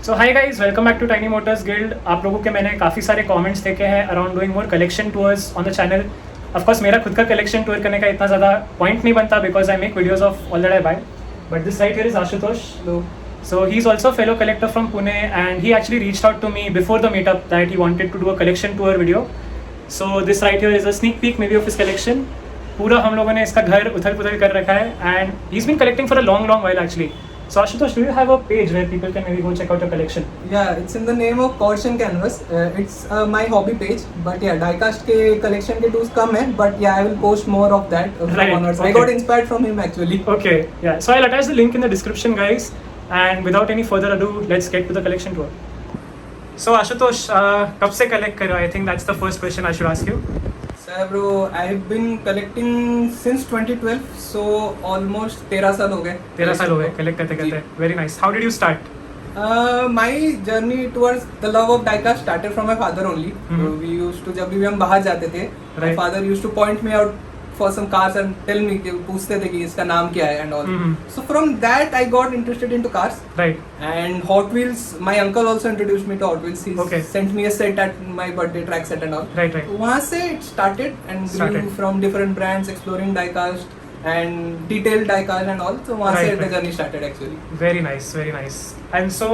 So hi guys, welcome back to tiny motors guild. आप लोगों के मैंने काफ़ी सारे कमेंट्स देखे हैं around doing more collection tours on the channel. Of course मेरा खुद का कलेक्शन टूर करने का इतना ज़्यादा पॉइंट नहीं बनता because I make videos of all that I buy, but this right here is Ashutosh. So he's also a fellow collector from Pune, and he actually reached out to me before the meetup that he wanted to do a collection tour video. So this right here is a sneak peek maybe of his collection. पूरा हम लोगों ने इसका घर उथल पुथल कर रखा है, and he's been collecting for a long while actually. So Ashutosh, do you have a page where people can maybe go check out your collection? Yeah, it's in the name of Caution Canvas. It's my hobby page, but yeah, diecast के collection के tools कम है, but yeah, I will post more of that Right, onwards. okay. I got inspired from him actually. Okay, yeah. So I'll attach the link in the description, guys. And without any further ado, let's get to the collection tour. So Ashutosh, कब से collect कर रहे हो? I think that's the first question I should ask you. So bro, I've been collecting since 2012, so almost 13 साल हो गए. 13 साल हो गए collect करते करते. Very nice. How did you start? My journey towards the love of diecast started from my father only. So we used to, जब भी हम बाहर जाते थे, my Right. father used to point me out for some cars and tell me कि पूछते थे कि इसका नाम क्या है and all. So from that I got interested into cars. Right. And Hot Wheels, my uncle also introduced me to Hot Wheels. He Okay. sent me a set at my birthday, track set and all. Right. वहाँ से it started and grew from different brands, exploring diecast and detailed diecast and all. So वहाँ से the journey started actually. Very nice, very nice. And so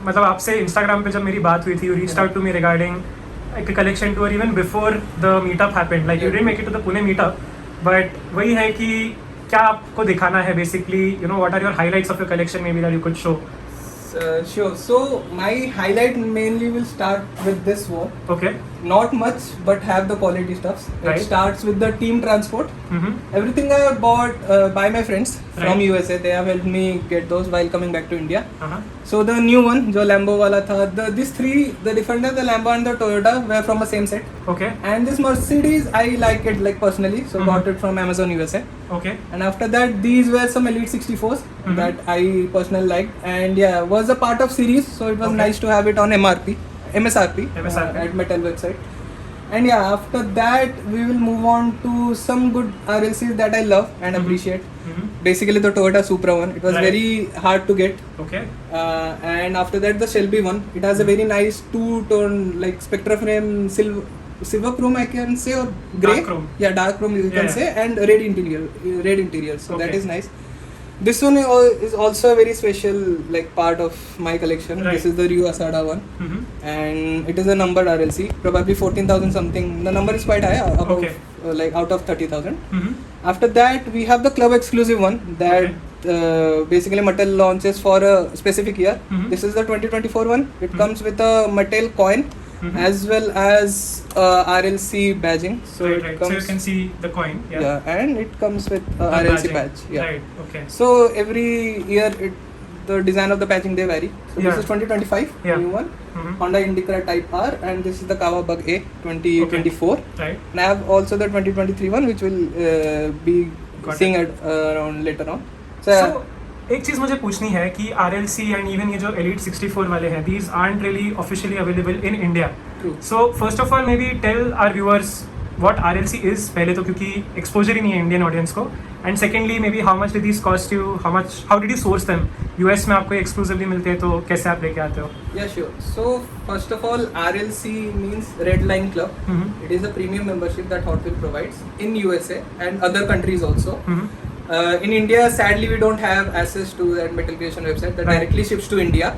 मतलब आपसे Instagram पे जब मेरी बात हुई थी, you reached out to me regarding like a collection tour even before the meetup happened. Like you didn't make it to the Pune meetup, but वही है कि क्या आपको दिखाना है basically, you know, what are your highlights of your collection maybe that you could show? Sure. So my highlight mainly will start with this one. Okay. Not much, but have the quality stuffs. Right. It starts with the team transport. Everything I have bought by my friends from Right. USA. They have helped me get those while coming back to India. Uh-huh. So the new one, जो Lambo वाला था, these three, the Defender, the Lambo and the Toyota were from the same set. Okay. And this Mercedes, I like it like personally, so got it from Amazon USA. Okay. And after that, these were some Elite 64s that I personally liked, and yeah, was a part of series, so it was Okay. nice to have it on MSRP at Metal website. And yeah, after that we will move on to some good RLCs that I love and appreciate. Basically the Toyota Supra one, it was Right. very hard to get. Okay. And after that the Shelby one, it has a very nice two-tone like Spectra frame, silver chrome I can say, or grey. Dark chrome. Yeah, dark chrome you can say, and red interior. So that Okay. is nice. This one is also a very special like part of my collection. Right. This is the Ryu Asada one, and it is a numbered RLC, probably 14,000 something. The number is quite high, above Okay. like out of 30,000. After that, we have the club exclusive one that basically Mattel launches for a specific year. This is the 2024 one. It comes with a Mattel coin as well as RLC badging. So Right, it right. comes, So you can see the coin. Yeah. yeah, and it comes with The RLC badging. badge. Yeah. Right. Okay. So every year the design of the patching they vary. So Yeah. this is 2025 Yeah. new one, Mhm. Honda Indica Type R, and this is the Kawa Bug A 2024. Right. And I have also the 2023 one which will be Got seeing around later on. So, So, एक चीज़ मुझे पूछनी है कि RLC and even ये जो Elite 64 वाले हैं, these aren't really officially available in India. True. So first of all, maybe tell our viewers what RLC is पहले तो, क्योंकि exposure ही नहीं है इंडियन ऑडियंस को. And secondly, maybe how much did these cost you? How did you source them? US में आपको exclusively मिलते हैं, तो कैसे आप लेके आते हो? yeah, sure. So first of all, RLC means Red Line Club. It is a premium membership that Hot Wheels provides in USA and other countries also. In India, sadly, we don't have access to that Metal Creation website that Right. directly ships to India.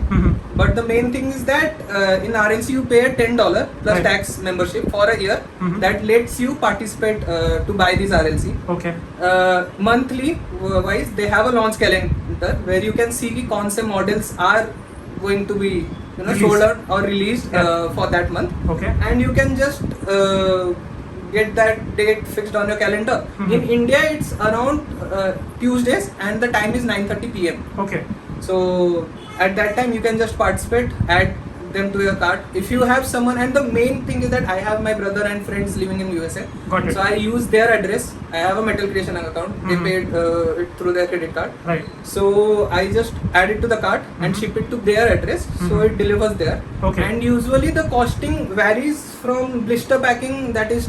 But the main thing is that in RLC you pay a $10 plus Right. tax membership for a year that lets you participate to buy this RLC. Okay. Monthly wise, they have a launch calendar where you can see कौन से models are going to be Released. sold out or released Yeah. for that month. Okay. And you can just get that date fixed on your calendar. In India, it's around Tuesdays and the time is 9:30 p.m. Okay. So at that time, you can just participate, add them to your cart. If you have someone, and the main thing is that I have my brother and friends living in USA. Got it. So I use their address. I have a Metal Creation account. They paid it through their credit card. Right. So I just add it to the cart and ship it to their address, so it delivers there. Okay. And usually the costing varies from blister packing, that is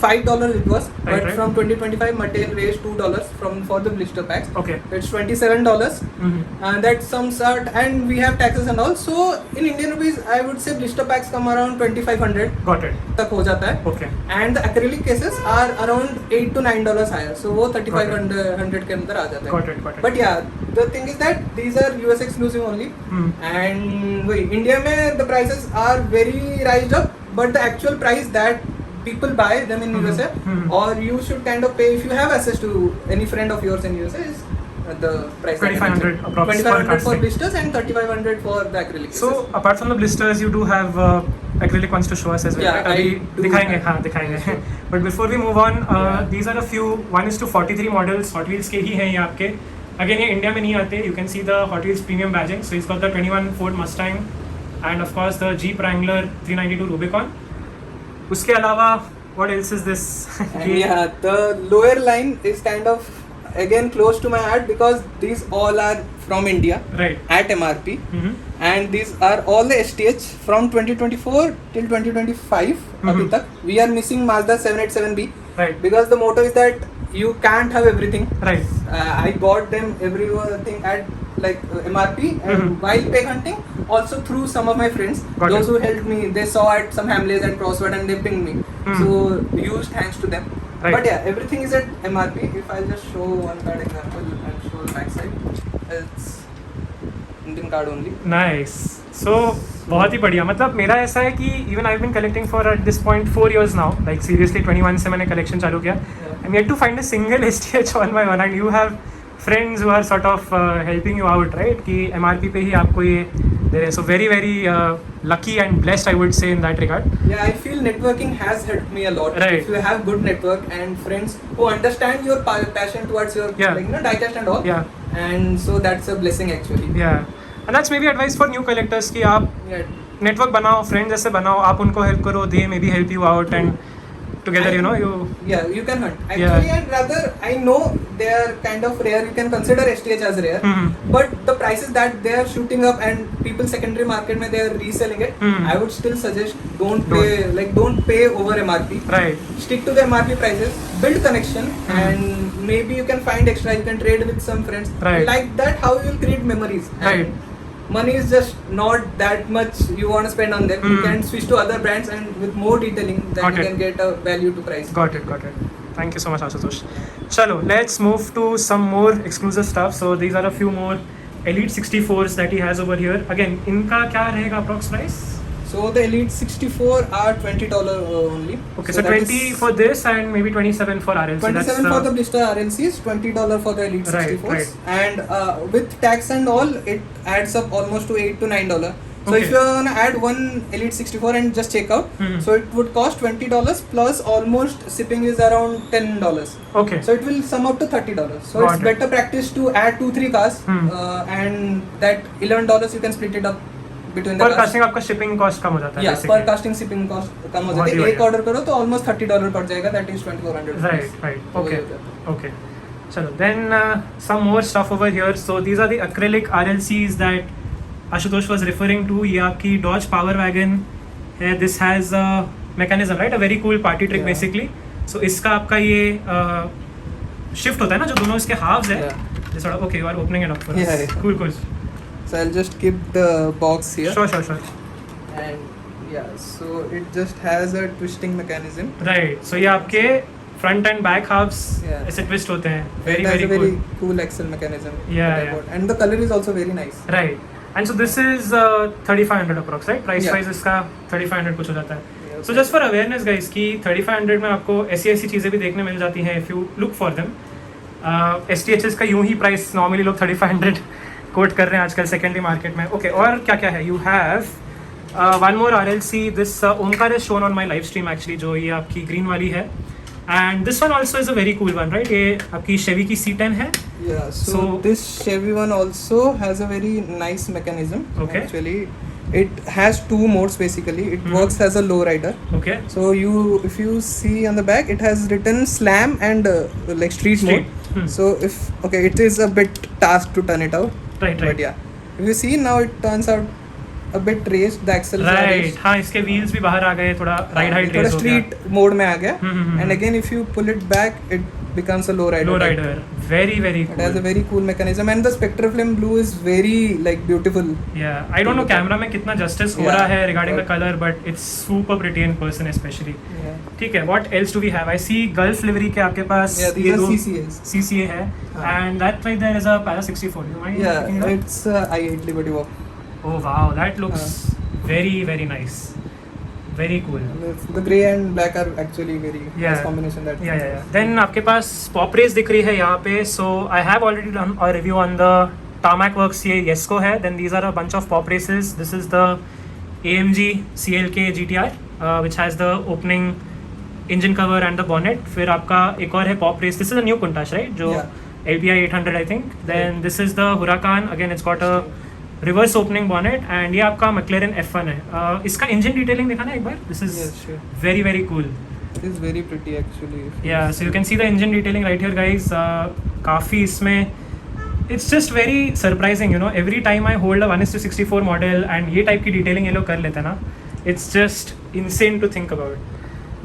$5 it was, Right, but right. from 2025 Mattel raised $2 for the blister packs. Okay. It's $27, Mm-hmm. and that sums out, and we have taxes and all. So in Indian rupees, I would say blister packs come around 2,500 Got it. तक हो जाता है. Okay. And the acrylic cases are around $8 to $9 higher. So वो 3,500 के अंदर आ जाता है. Got it. Got it. But yeah, the thing is that these are US exclusive only. And वही India में the prices are very raised up, but the actual price that people buy them in USA, or you should kind of pay if you have access to any friend of yours in USA, is the price. 2,500 approx. 2,500 for casting. blisters and 3,500 for the acrylic cases. So apart from the blisters, you do have acrylic ones to show us as well. Yeah, right? I अभी do दिखाएंगे, have. हाँ दिखाएंगे. But before we move on, these are a few. 1:43 models Hot Wheels के ही हैं ये आपके. Again ये India में नहीं आते. You can see the Hot Wheels premium badging. So he's got the 21 Ford Mustang and of course the Jeep Wrangler 392 Rubicon. उसके अलावा what else is this? And yeah, the lower line is kind of again close to my heart because these all are from India Right. at MRP, Mm-hmm. and these are all the STH from 2024 till 2025. अभी तक we are missing Mazda 787B Right. because the motto is that you can't have everything. Right. I got them everything at like MRP and while peg hunting, also through some of my friends, Got those it. who helped me. They saw at some Hamleys and Crossword and they pinged me. So huge thanks to them. Right. But yeah, everything is at MRP. If I just show one card example and show the back side, it's Indian card only. Nice. So बहुत ही बढ़िया. मतलब मेरा ऐसा है कि even I've been collecting for at this point 4 years now. Like seriously 21 से मैंने collection चालू किया. I'm yet to find a single STH on my one, and you have friends who are sort of helping you out, right? कि MRP पे ही आपको ये दे रहे हैं. So very very lucky and blessed I would say in that regard. Yeah, I feel networking has helped me a lot. Right. If you have good network and friends who understand your passion towards your Yeah. like diecast and all. Yeah. And so that's a blessing actually. Yeah. And that's maybe advice for new collectors कि आप Yeah. Network बनाओ, friends जैसे बनाओ, आप उनको help करो, they may be help you out and together you Yeah, you can hunt. Actually, I'd rather, I know they are kind of rare. You can consider STH as rare. But the prices that they are shooting up and people secondary market में they are reselling it, I would still suggest don't pay over MRP. right. Stick to the MRP prices. Build connection, and maybe you can find extra. You can trade with some friends. Right. Like that, how you will create memories. And Right. money is just not that much you want to spend on them. You can switch to other brands and with more detailing then Got you it. can get a value to price. Got it. Thank you so much, Ashutosh. Chalo, let's move to some more exclusive stuff. So these are a few more Elite 64s that he has over here. Again, इनका क्या रहेगा approx price? So the Elite 64 are $20 only. Okay, so that 20 is for this and maybe 27 for RLC. 27 for the blister RLCs, $20 for the Elite Right, 64s, and with tax and all, it adds up almost to $8 to $9. So Okay. if you're gonna add one Elite 64 and just check out, so it would cost $20 plus almost shipping is around $10. Okay. So it will sum up to $30. So Got it's it. better practice to add 2-3 cars, and that $11 you can split it up between the पर cars. Casting आपका shipping cost कम हो जाता है Yeah, basically. per casting shipping cost कम हो बहुत जाती ही है. एक बढ़िया. ऑर्डर करो तो ऑलमोस्ट $30 पड़ जाएगा. That is 2,400. Right. So Okay. वही हो जाता है. Okay. Chalo, then some more stuff over here. So these are the acrylic RLCs that Ashutosh was referring to. ये आपकी Dodge Power Wagon है. This has a mechanism, right? A very cool party trick Yeah. basically. So इसका आपका ये shift होता है ना, जो दोनों इसके halves है. Yeah. This sort of, okay, you are opening it up for us. Yeah. Cool. So I'll just keep the box here. Sure. And yeah, so it just has a twisting mechanism. Right. So ये आपके front and back halves Yeah. ऐसे twist होते हैं. It Very has a very cool. cool axle mechanism. Yeah, that I yeah. bought. And the color is also very nice. Right. And so this is 3,500 approx, right? Price Yeah. wise इसका 3,500 कुछ हो जाता है. Yeah, So just for awareness guys कि 3,500 में आपको ऐसी चीज़ें भी देखने मिल जाती हैं if you look for them. STHs का यूं ही प्राइस नॉर्मली लोग 3,500 कोट कर रहे हैं आजकल सेकेंडरी मार्केट में. ओके, और क्या क्या है? You have one more RLC. This Omkar is shown on my live stream actually, जो ये आपकी ग्रीन वाली है. And this one also is a very cool one, right? ये आपकी शेवी की C10 है. Yeah, so So- this Chevy one also has a very nice mechanism. Okay. Actually, it has 2 modes basically. It works as a low rider. Okay. So if you see on the back, it has written slam and like street Street. mode. So it is a bit task to turn it out. Right. But yeah, if you see now, it turns out a bit raised, the axles are right raised. हाँ इसके wheels भी बाहर आ गए, थोड़ा ride height थोड़ा race हो गया. street mode में आ गया. हम्म. And again, if you pull it back, it becomes a low rider. Low type. Rider, very very It has a very cool mechanism, and the Spectraflame blue is very like beautiful. Yeah, I don't know camera में कितना justice हो Yeah. रहा है regarding the But- color, but it's super pretty in person especially. Yeah. ठीक है, what else do we have? I see Gulf livery के आपके पास Yeah, these ये are दो CCAs. CCA है, हाँ. and that right there is a Para 64. You mind Yeah, picking it up? it's I8 Liberty Walk. Oh wow, that looks very very nice, very cool. The grey and black are actually very Yeah. nice combination. That Yeah. Then आपके पास pop race दिख रही है यहाँ पे. So I have already done a review on the Tarmac Works. ये Yesco है. Then these are a bunch of pop races. This is the AMG CLK GTR, which has the opening engine cover and the bonnet. फिर आपका एक और है pop race. This is a new Countach, right? जो Yeah. LPI 800 I think. Then this is the Huracan. Again, it's got a reverse opening bonnet, and ये आपका McLaren F1 है. इसका engine detailing देखा ना एक बार. This is Yes, sure. very cool. It is very pretty actually. Yeah, so you can see the engine detailing right here, guys. काफ़ी इसमें it's just very surprising, you know. Every time I hold a 1:64 model and ये type की detailing ये लोग कर लेते हैं ना, it's just insane to think about.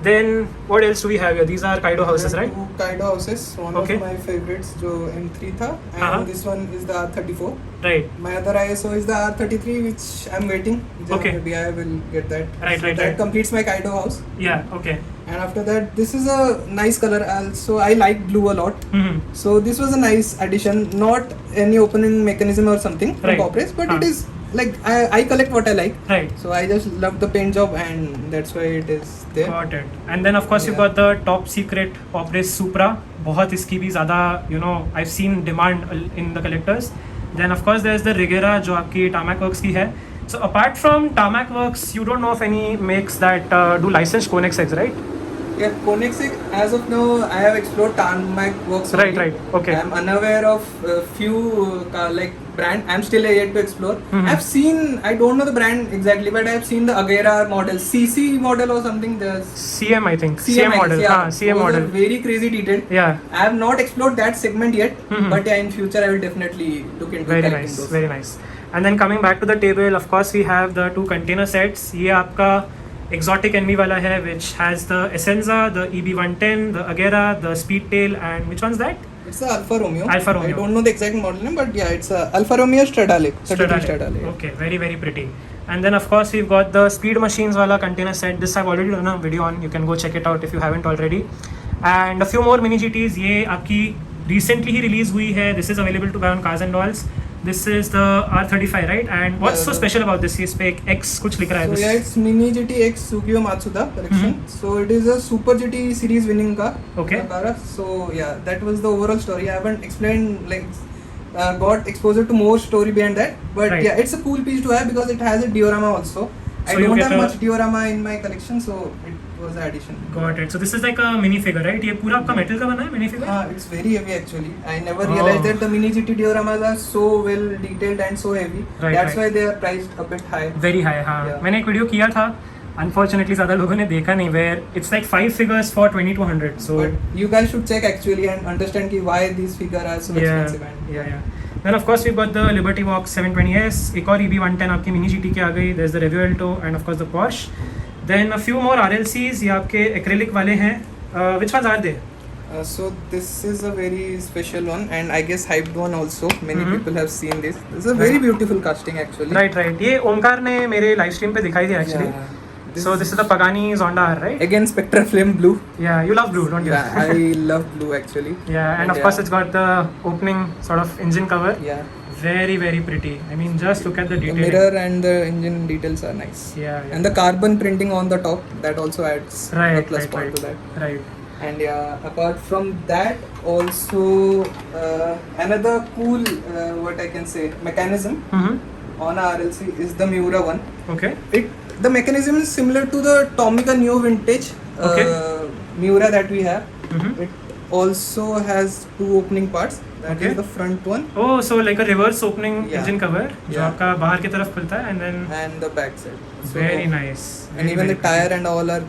Then what else do we have here? These are Kaido houses, There are right? Two Kaido houses. One Okay. of my favorites, जो M3 था, and Uh-huh. this one is the R34. Right. My other ISO is the R33, which I'm waiting. Okay. Maybe I will get that. Right, So right, that right. completes my Kaido house. Yeah. Okay. And after that, this is a nice color. Also, I like blue a lot. Mm-hmm. So this was a nice addition. Not any opening mechanism or something from Right. Pop Race, but Huh. it is like I collect what I like. Right. So I just love the paint job, and that's why it is there. Got it. And then of course you've Yeah. got the top secret Pop Race Supra. बहुत इसकी भी ज़्यादा, you know, I've seen demand in the collectors. Then of course there's the Regera जो आपकी Tarmac Works की है. So apart from Tarmac Works, you don't know of any makes that do licensed Koenigseggs, right? Yeah, Koenigsegg. As of now, I have explored Tarmac Works. Right, only. right. Okay. I'm unaware of few like brand. I'm still yet to explore. Mhm. I've seen. I don't know the brand exactly, but I've seen the Agera model, CC model or something. There's CM I think. I CM guess, model. yeah. हाँ, CM Those are model. very crazy detailed. Yeah. I have not explored that segment yet, Mhm. but yeah, in future I will definitely look into Very collecting nice. those. Very nice. And then coming back to the table, of course we have the two container sets. ये आपका exotic envy वाला है, which has the Essenza, the EB110, the Agera, the Speedtail, and which one's that? It's the Alfa Romeo. Alfa Romeo. I don't know the exact model name, but yeah, it's a Alfa Romeo Stradale. 33 Stradale. Yeah. Okay, very pretty. And then of course we've got the Speed Machines wala container set. This I've already done a video on. You can go check it out if you haven't already. And a few more mini GTs. ये आपकी recently ही release हुई है. This is available to buy on Cars and Dolls. This is the R35, right? And what's so Yeah. special about this? इस पे एक X कुछ लिख रहा है. So This. yeah, it's Mini GT X Sugio Matsuda collection. So it is a Super GT series winning car. Okay. Car. So yeah, that was the overall story. I haven't explained like got exposure to more story behind that, but Right. yeah, it's a cool piece to have because it has a diorama also. I So you don't get have a- much diorama in my collection, so it was an addition. Got it. So this is like a mini figure, right? ये पूरा आपका metal का बना है mini figure? It's very heavy actually. I never Oh. realized that the Mini GT dioramas are so well detailed and so heavy. Right, That's right. why they are priced a bit high. Very high, हाँ. Yeah. मैंने एक video किया था. Unfortunately ज़्यादा लोगों ने देखा नहीं. Where it's like 5 figures for 2200. So But you guys should check actually and understand ki why these figures are so expensive. And yeah. Then of course we've got the Liberty Walk 720S. एक और EB110 आपकी mini GT की आ गई. There's the Revio Alto and of course the Porsche. Then a few more RLCs. ये आपके acrylic वाले हैं. Which ones are they? So this is a very special one and I guess hyped one also. Many Mhm. people have seen this. This is a very beautiful casting actually. Right. ये ओमकार ने मेरे live stream पे दिखाई थी actually. Yeah. So this is the Pagani Zonda R, right? Again Spectraflame blue. Yeah, you love blue, don't you? Yeah, I love blue actually. Yeah, and of course it's got the opening sort of engine cover. Yeah. Very pretty. I mean, just look at the The detailing. mirror and the engine details are nice. Yeah. And the carbon printing on the top, that also adds a plus point to that. Right. And yeah, apart from that, also another cool, what I can say, mechanism Mm-hmm. on RLC is the Miura one. Okay. The mechanism is similar to the Tomica Neo Vintage Okay. Miura that we have. Mm-hmm. It also has two opening parts. That Okay. is the front one Oh, so like a reverse opening Yeah. engine cover, जो Yeah. आपका बाहर की तरफ खुलता है, and then and the back side. So- very nice. And Very, even very the tire and all are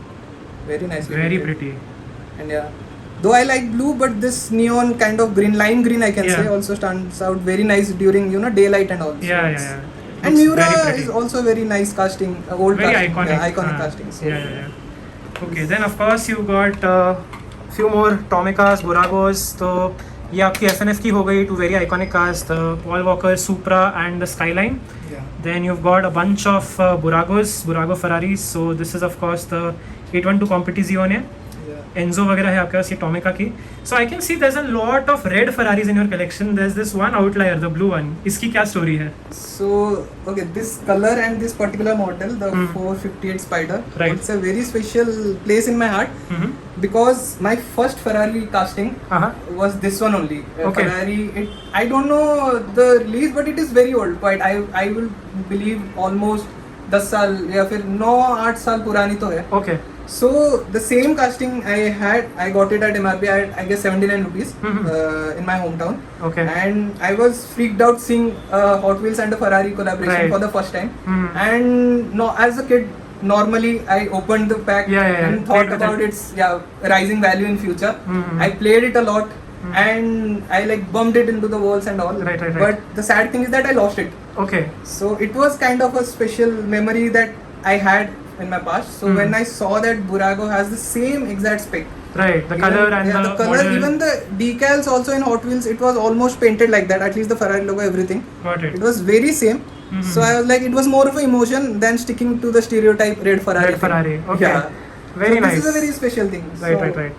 very nicely very detailed. pretty. And yeah, though I like blue, but this neon kind of green, lime green I can Yeah. say, also stands out very nice during daylight and all. So Yeah. it's And Looks Miura very pretty. is also very nice casting, old Very casting, iconic. yeah, iconic हाँ, casting. So yeah. Okay, then of course you got few more Tomicas, Buragos. तो ये आपकी FNF की हो गई, two very iconic cars, the Paul Walker Supra and the Skyline. yeah. Then you've got a bunch of Burago Ferraris. So this is of course the 812 Competizione. Enzo वगैरह है आपके पास ये टोमिका की. So I can see there's a lot of red Ferraris in your collection. There's this one outlier, the blue one. इसकी क्या story है? So okay, this color and this particular model, the 458 Spider, Right. it's a very special place in my heart because my first Ferrari casting was this one only. Okay. Ferrari, I don't know the release, but it is very old. Quite, I will believe almost 10 साल या फिर 9-8 साल पुरानी तो है. Okay. So the same casting I got it at MRP at I guess 79 rupees in my hometown. Okay. And I was freaked out seeing Hot Wheels and a Ferrari collaboration Right. for the first time. And no, as a kid, normally I opened the pack and thought Played with about it. its rising value in future. I played it a lot. And I like bumped it into the walls and all. Right. But the sad thing is that I lost it. Okay. So it was kind of a special memory that I had in my past. So when I saw that Burago has the same exact spec, Right. The color and the color, model. even the decals also in Hot Wheels, it was almost painted like that. At least the Ferrari logo, everything. Got it. It was very same. So I was like, it was more of an emotion than sticking to the stereotype red Ferrari. Red Ferrari. thing. Okay. Yeah. Very so nice. This is a very special thing. Right.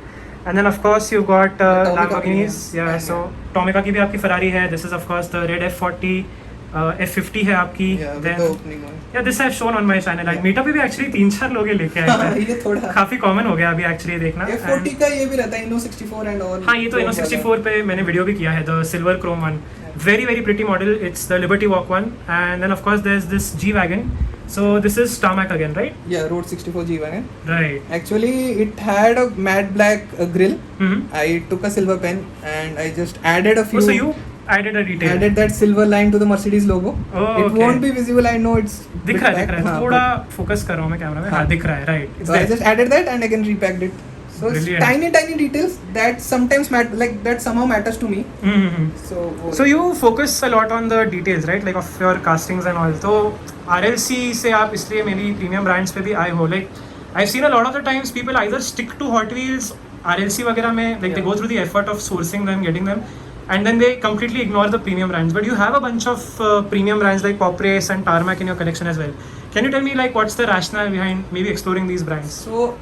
And then of course you got Tomica Lamborghinis. premium. Yeah. So Tomica की भी आपकी Ferrari है. This is of course the Red F40. F50 है आपकी. Yeah, with Then the opening one. yeah, this I've shown on my channel. Like Meetup पे भी actually 3-4 लोग ये लेके आए थे. ये थोड़ा काफी कॉमन हो गया अभी एक्चुअली देखना. F40 का ये भी रहता है Inno 64 and all. हाँ, ये तो Inno 64 पे मैंने वीडियो भी किया है, the silver chrome one. Very pretty model. It's the Liberty Walk one. And then of course there's this G-Wagon. So this is tarmac again, right? Yeah, Road 64 G-Wagon. Right. Actually, it had a matte black grill. Mm-hmm. I took a silver pen and I just added a few. Oh, so you added a detail. Added that silver line to the Mercedes logo. Oh, it okay. won't be visible. I know it's. दिख रहा है. हाँ, थोड़ा focus कर रहा हूँ मैं camera में. हाँ, दिख रहा है. Right. So I just added that and again repacked it. So it's Brilliant. tiny details that sometimes that somehow matters to me. Mm-hmm. So you focus a lot on the details, right? Like of your castings and all. तो RLC से आप इसलिए मेरी premium brands पे भी आए हो. Like I've seen a lot of the times people either stick to Hot Wheels, RLC वगैरह में, like they go through the effort of sourcing them, getting them, and then they completely ignore the premium brands. But you have a bunch of premium brands like Pop Race and Tarmac in your collection as well. Can you tell me like what's the rationale behind maybe exploring these brands? So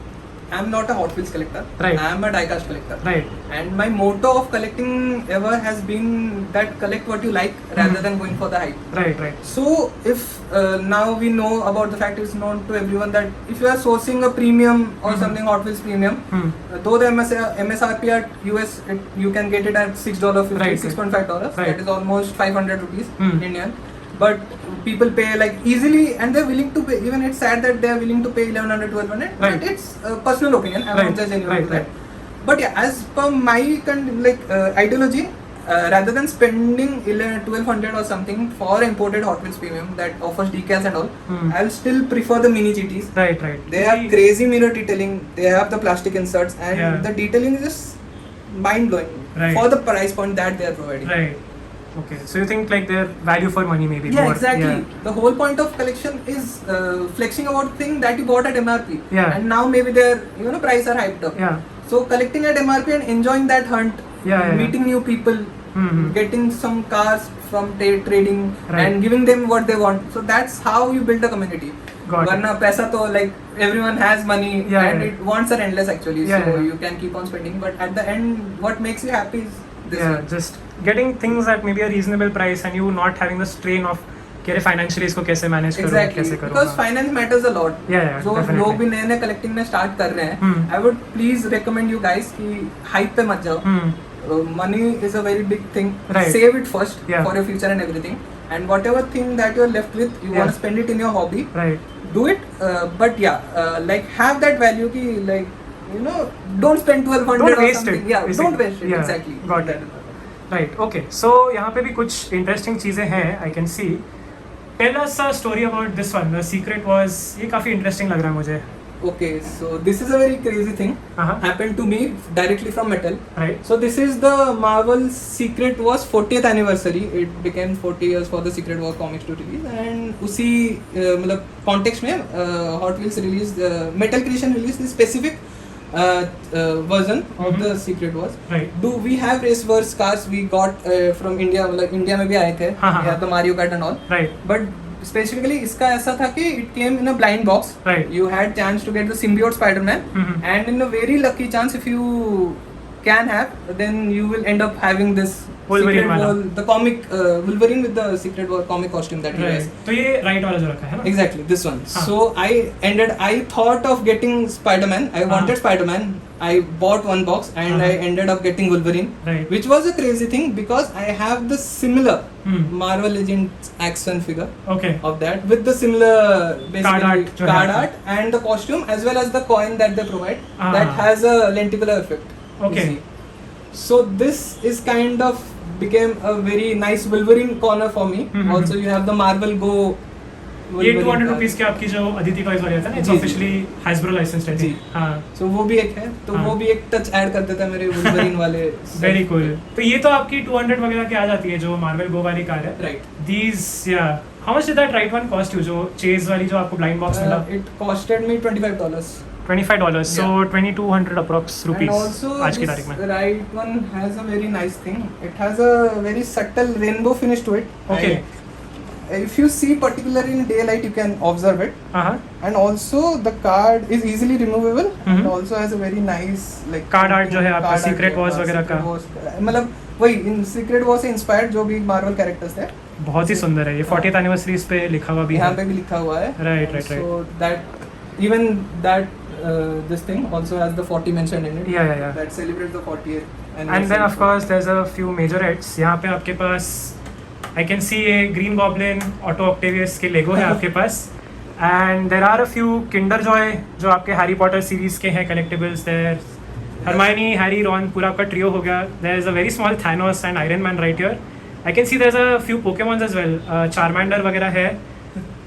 I'm not a Hot Wheels collector. Right. I'm a diecast collector. Right. And my motto of collecting ever has been that collect what you like rather than going for the hype. Right. So if now we know about the fact, it's known to everyone that if you are sourcing a premium or something Hot Wheels premium, though the MSRP at US you can get it at $6.50, Right. $6.5. Right. That is almost 500 rupees Indian. But people pay like easily, and they're willing to pay. Even it's sad that they're willing to pay 1100, 1200. Right. But it's a personal opinion. I'm not judging anyone for that. Right. But yeah, as per my ideology, rather than spending 1200 or something for imported Hot Wheels premium that offers decals and all, I'll still prefer the mini GTs. Right. They have crazy mirror detailing. They have the plastic inserts, and the detailing is just mind blowing for the price point that they are providing. Right. Okay. So you think like their value for money maybe? Yeah, more. exactly. Yeah. The whole point of collection is flexing about thing that you bought at MRP. Yeah. And now maybe their price are hyped up. Yeah. So collecting at MRP and enjoying that hunt, meeting new people, getting some cars from trading and giving them what they want. So that's how you build a community. Varna paisa to like everyone has money and it wants are endless actually. So you can keep on spending. But at the end, what makes you happy is this one. Just getting things at maybe a reasonable price and you not having the strain of कि financially इसको कैसे manage करूँ, कैसे करूँ. Because finance matters a lot. Yeah, जो लोग भी नए collecting में start कर रहे हैं, I would please recommend you guys कि hype पे मत जाओ. Money is a very big thing. Save it first for your future and everything. And whatever thing that you are left with, you want to spend it in your hobby. Right. Do it. But like have that value ki like don't spend 1200 don't or waste something. it. Yeah, don't waste it. Exactly. Got it. Right. Okay. So यहाँ पे भी कुछ interesting चीजें हैं. I can see. Tell us a story about this one. The secret was ये काफी interesting लग रहा है मुझे. Okay, so this is a very crazy thing. Happened to me directly from Mattel. Right. So this is the Marvel Secret Wars 40th anniversary. It became 40 years for the Secret War comics to release, and उसी मतलब context में Hot Wheels released Mattel Creation released this specific version of the Secret Wars. Right. Do we have race wars cars? We got from India, मतलब India में भी आए थे. हाँ. We have the Mario Kart and all. Right. But specifically इसका ऐसा था कि it came in a blind box. Right. You had chance to get the symbiote Spider-Man, and in a very lucky chance, if you can have, then you will end up having this Wolverine Secret वाला. War, the comic Wolverine with the Secret War comic costume that he Right. has. तो ये right वाला जो रखा है ना? Exactly, this one. हाँ. So I thought of getting Spider-Man. I wanted Spider-Man. I bought one box and I ended up getting Wolverine, Right. which was a crazy thing because I have the similar Marvel Legends action figure Okay. of that with the similar basically art जो card है. art and the costume as well as the coin that they provide that has a lenticular effect. Okay. you see. So this is kind of became a very nice Wolverine corner for me. Also you have the Marvel Go. ये 200 rupees की आपकी जो Aditi toys वाली है ना, it's जी, जी. Officially Hasbro licensed है जी. हाँ. So वो भी एक है तो हाँ. वो भी एक टच ऐड कर देता है मेरे Wolverine वाले. Very cool. तो ये तो आपकी 200 वगैरह की आ जाती है जो मार्वल गो वाली कार है. Right. These yeah. How much did that right one cost you? जो चेज वाली जो आपको ब्लाइंड बॉक्स मिला? It costed me $25. $25. So 2200 approx And rupees also आज की तारीख में. this right one has a very nice thing. It has a very subtle rainbow finish to it. Okay. If you see particularly in daylight, you can observe it. हाँ. And also the card is easily removable and also has a very nice like Card art जो है आपका card art Secret है, Wars वगैरह Secret का. Wars, मतलब वही इन Secret Wars से इंस्पायर्ड जो भी Marvel कैरेक्टर्स थे बहुत ही सुंदर है ये. 40th anniversary इस पे लिखा हुआ भी यहाँ है. पे भी लिखा हुआ है. Right. So that even that this thing also has the 40 mentioned in it. Yeah. That celebrates the 40th. And then of course there's a few major hits. यहाँ पे आपके पास I can see a Green Goblin, Otto Octavius के Lego है आपके पास. And there are a few Kinder Joy जो आपके Harry Potter series के हैं collectibles there. Hermione, Harry, Ron पूरा आपका trio हो गया. There is a very small Thanos and Iron Man right here. I can see there's a few Pokemons as well. Charmander वगैरह है.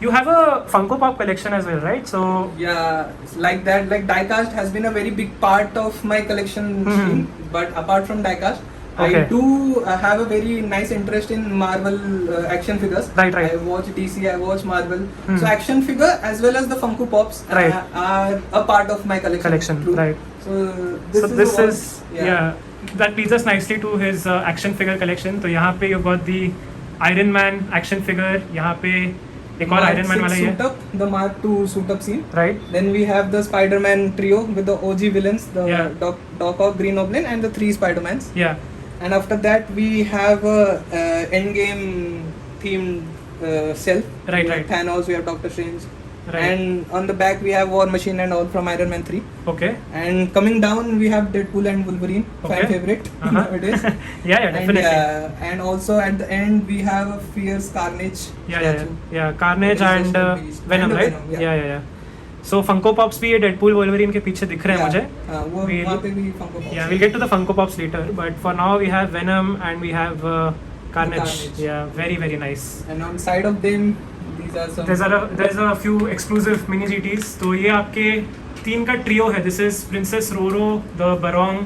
You have a Funko Pop collection as well, right? So Yeah, it's like that. Like diecast has been a very big part of my collection scheme. But apart from diecast, Okay. I do have a very nice interest in Marvel action figures. Right. I watch DC, I watch Marvel. So action figure as well as the Funko Pops Right. Are a part of my collection. True. Right. So this what- is yeah. That leads us nicely to his action figure collection. तो यहाँ पे you've got the Iron Man action figure. यहाँ पे एक और Mark Iron Man 6 वाला ही suit है. up, the Mark II suit up scene. Right. Then we have the Spider-Man trio with the OG villains, the Yeah. Doc Ock, Green Goblin, and the 3 Spider-Mans. Yeah. And after that, we have a Endgame themed cell. Right. We have Thanos, we have Doctor Strange. Right. And on the back, we have War Machine and all from Iron Man 3. Okay. And coming down, we have Deadpool and Wolverine, Okay. fan favorite nowadays. Yeah, definitely. And also at the end, we have a fierce Carnage. Yeah. Carnage and Venom, And right? Venom, Yeah. So Funko Pops भी ये Deadpool, Wolverine के पीछे दिख रहे हैं मुझे. वो We'll- वहाँ पे भी Funko Pops. Yeah, we'll get to the Funko Pops later, but for now we have Venom and we have Carnage. Carnage. Yeah, very nice. And on side of them, these are some. There's a few exclusive mini GTs. तो ये आपके 3 का trio है. This is Princess Roro, the Barong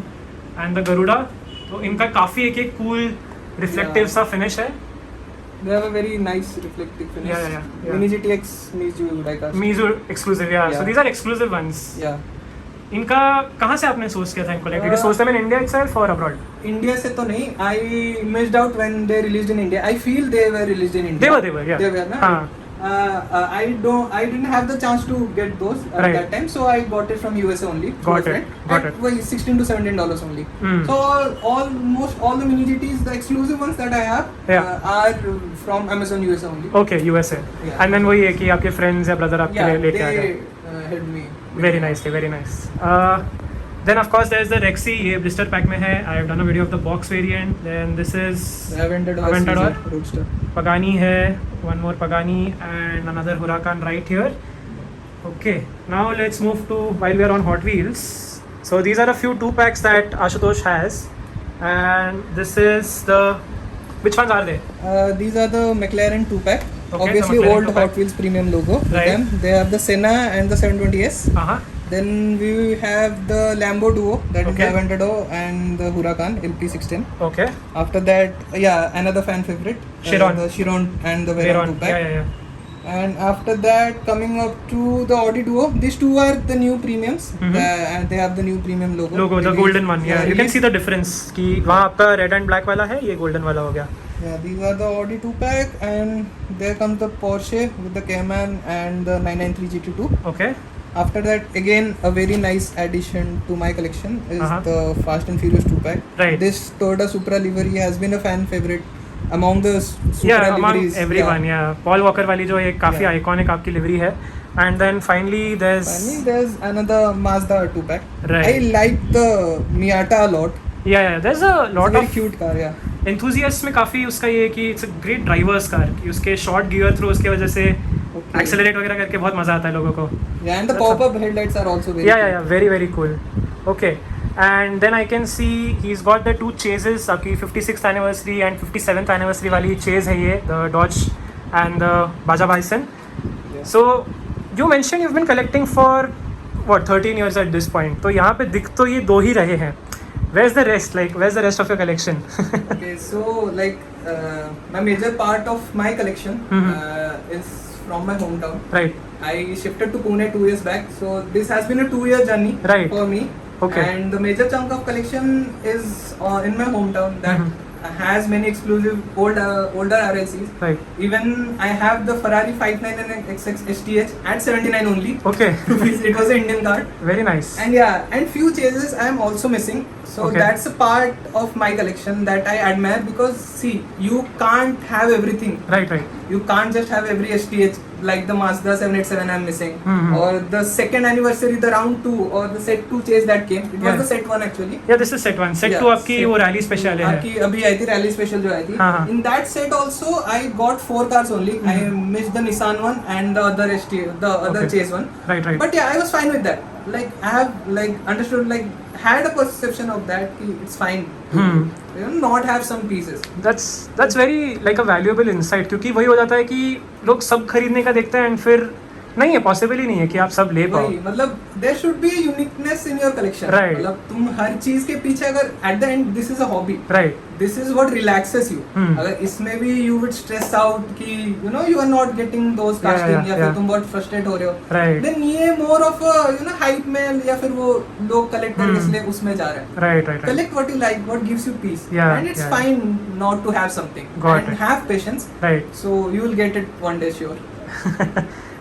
and the Garuda. तो इनका काफी एक cool reflective सा finish है. They have a very nice reflective finish. Yeah. Mini GTX Mizu diecast. Mizu exclusive, yeah. So Yeah. these are exclusive ones. Yeah. इनका कहाँ से आपने सोर्स किया था इनको? Did you source them in India itself or abroad? India से तो नहीं. I missed out when they released in India. I feel they were released in India. They were, yeah. They were, na? हाँ. I didn't have the chance to get those at Right. that time, so I got it from USA only. Got it. At $16 to $17 only. So almost all the mini GTs, the exclusive ones that I have, Yeah. are from Amazon USA only. Okay, USA. Yeah. And then वही है कि आपके friends या brother आपके लिए लेके आ they गए. helped me. Very nice. Then of course there's the Rexy. ये blister pack में है. I have done a video of the box variant. Then this is Aventador Aventador. Roadster. Pagani है. One more Pagani and another Huracan right here. Okay, now let's move to while we are on Hot Wheels. So these are a few 2-packs that Ashutosh has, and this is the. Which ones are they? These are the McLaren 2-pack. Okay, Obviously the McLaren old 2-pack. Hot Wheels premium logo. with Right. them. They have the Senna and the 720S. Uh-huh. Then we have the Lambo Duo, that is Okay. Aventador, and the Huracan LP16. Okay. After that, another fan favorite, Chiron. the Chiron and the Veyron Veyron. 2-pack. Yeah. And after that, coming up to the Audi Duo, these two are the new premiums, and they have the new premium logo. Logo, the Released- golden one. Yeah, you can see the difference. कि वहाँ आपका red and black वाला है, ये golden वाला हो गया. Yeah, these are the Audi 2-pack, and there comes the Porsche with the Cayman and the 993 GT2. Okay. After that, again a very nice addition to my collection is Uh-huh. the Fast and Furious 2-pack. Right. This Toyota Supra livery has been a fan favorite among the Supra Yeah, among liveries. everyone. Yeah. Paul Walker वाली जो एक काफी Yeah. iconic आपकी livery है. And then finally there's Finally, there's another Mazda 2-pack. Right. I like the Miata a lot. there's a It's a lot very of cute car, yeah. enthusiasts में काफी उसका ये है कि it's a great driver's car कि उसके short gear through उसके वजह से Okay. accelerate वगैरह करके बहुत मजा आता है लोगों को. Yeah, and the That's pop-up headlights are also very Yeah, very cool. Okay. And then I can see he's got the two chases आपकी 56th anniversary and 57th anniversary वाली chase है ये, the Dodge and the Baja Bison. Yeah. So you mentioned you've been collecting for what 13 years at this point. तो यहाँ पे दिख तो ये दो ही रहे हैं. Where's the rest? Like where's the rest of your collection? Okay, so like my major part of my collection is from my hometown. Right. I shifted to Pune 2 years back, so this has been a 2-year journey Right. for me. Okay. And the major chunk of collection is in my hometown that has many exclusive older RLCs. Right. Even I have the Ferrari 599XX STH at 79 only. Okay. It was an Indian car. Very nice. And few chases I am also missing. So Okay. that's a part of my collection that I admire because see, you can't have everything. Right. You can't just have every STH like the Mazda 787 I'm missing, or the second anniversary, the round 2 or the set 2 chase that came. It Yeah. was the set 1 actually. Yeah, this is set 1. Set 2 आपकी set- वो rally special है. आपकी अभी आई थी rally special जो आई थी. हाँ, हाँ. In that set also I got 4 cars only. I missed the Nissan one and the other STH, the other Okay. chase one. Right. But yeah, I was fine with that. Like I have like understood, like had a perception of that कि it's fine to not have some pieces. That's very like a valuable insight क्योंकि वही हो जाता है कि लोग सब खरीदने का देखते हैं and फिर नहीं है, पॉसिबल ही नहीं है कि आप सब ले पाओ. वही मतलब there should be a uniqueness in your collection. Right. मतलब तुम हर चीज के पीछे अगर at the end this is a hobby. Right. This is what relaxes you. Hmm. अगर इसमें भी you would stress out कि you are not getting those casting या फिर तुम बहुत frustrate हो रहे हो. Right. Then ये more of a hype में या फिर वो लोग collect करके इसलिए उसमें जा रहे हैं. Right. Collect what you like, what gives you peace. Yeah, And it's yeah. fine not to have something. Got and it. have patience. Right. So you will get it one day sure.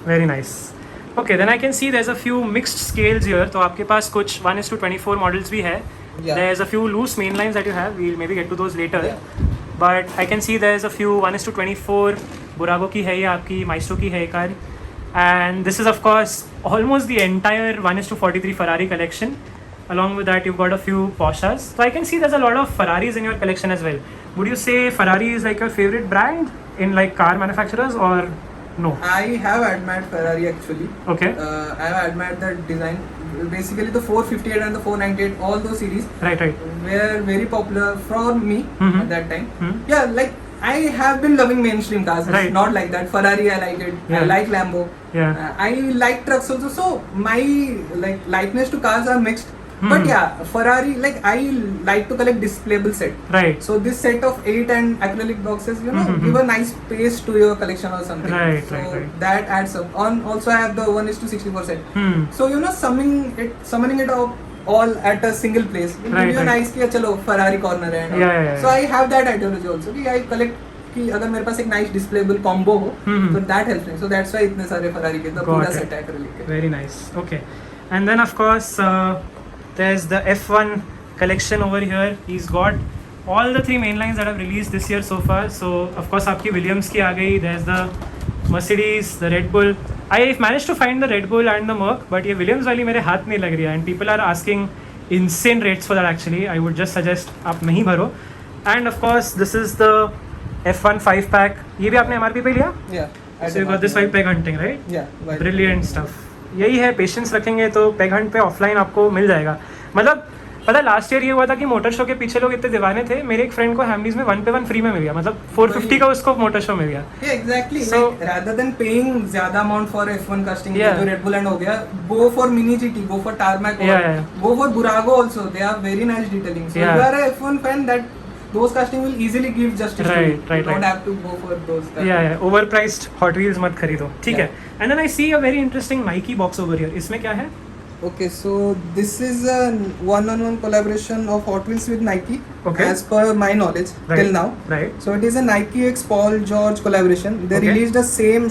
Very nice. Okay, then I can see there's a few mixed scales here. तो आपके पास कुछ 1:24 models भी है. Yeah. There's a few loose main lines that you have. We'll maybe get to those later. Yeah. But I can see there's a few 1:24 Burago की है ये आपकी, Maestro की है एक car. And this is of course almost the entire 1:43 Ferrari collection. Along with that, you've got a few Porsches. So I can see there's a lot of Ferraris in your collection as well. Would you say Ferrari is like your favorite brand in like car manufacturers or no? I have admired Ferrari actually. Okay. I have admired the design. Basically, the 458 and the 498, all those series Right. were very popular for me at that time. Yeah, like I have been loving mainstream cars. Right. It's not like that. Ferrari, I like it. Yeah. I like Lambo. Yeah. I like trucks also. So my likeness to cars are mixed. But yeah, Ferrari, like I like to collect displayable set. Right. So this set of 8 and acrylic boxes, give a nice space to your collection or something. Right, so right. that adds up. Also I have the 1:64 set. So summoning it up all at a single place. It Right, give you a right. nice कि चलो Ferrari corner है. and all. Yeah. So I have that ideology also. कि I collect कि अगर मेरे पास एक nice displayable combo हो, तो that helps me. So that's why इतने सारे Ferrari के the Got पूरा it. set है acrylic के. Very nice. Okay. And then of course there's the F1 collection over here. He's got all the 3 main lines that have released this year so far. So of course आपकी Williams की आ गई. There's the Mercedes, the Red Bull. I managed to find the Red Bull and the Merc, but ये Williams वाली मेरे हाथ नहीं लग रही है. And people are asking insane rates for that actually. I would just suggest आप नहीं भरो. And of course this is the F1 5-pack. ये भी आपने MRP पे लिया? Yeah. So you got this by peg hunting, right? Yeah. Why- brilliant stuff. यही है, पेशेंस रखेंगे तो पेग हंट पे ऑफलाइन आपको मिल जाएगा. मतलब पता है लास्ट ईयर ये हुआ था कि मोटर शो के पीछे लोग इतने दीवाने थे, मेरे एक फ्रेंड को हैमलीज में 1 पे 1 फ्री में मिल गया, मतलब 450 का उसको मोटर शो मिल गया. Yeah, exactly. So- like, rather than paying ज़्यादा amount for F1 casting, Yeah. जो Red Bull and हो गया, go for Mini GT, go for Tarmac, or Yeah. go for Burago also. They have very nice detailing. So Yeah. if you are a F1 fan, that those casting will easily give justice to Right, you. right, You don't right. have to go for those. या overpriced Hot Wheels मत खरीदो, ठीक है. Yeah. And then I see a very interesting Nike box over here. इसमें क्या है? Okay, so this is a one-on-one collaboration of Hot Wheels with Nike. Okay. As per my knowledge till now. Right. So it is a Nike x Paul George collaboration. They Okay. released the same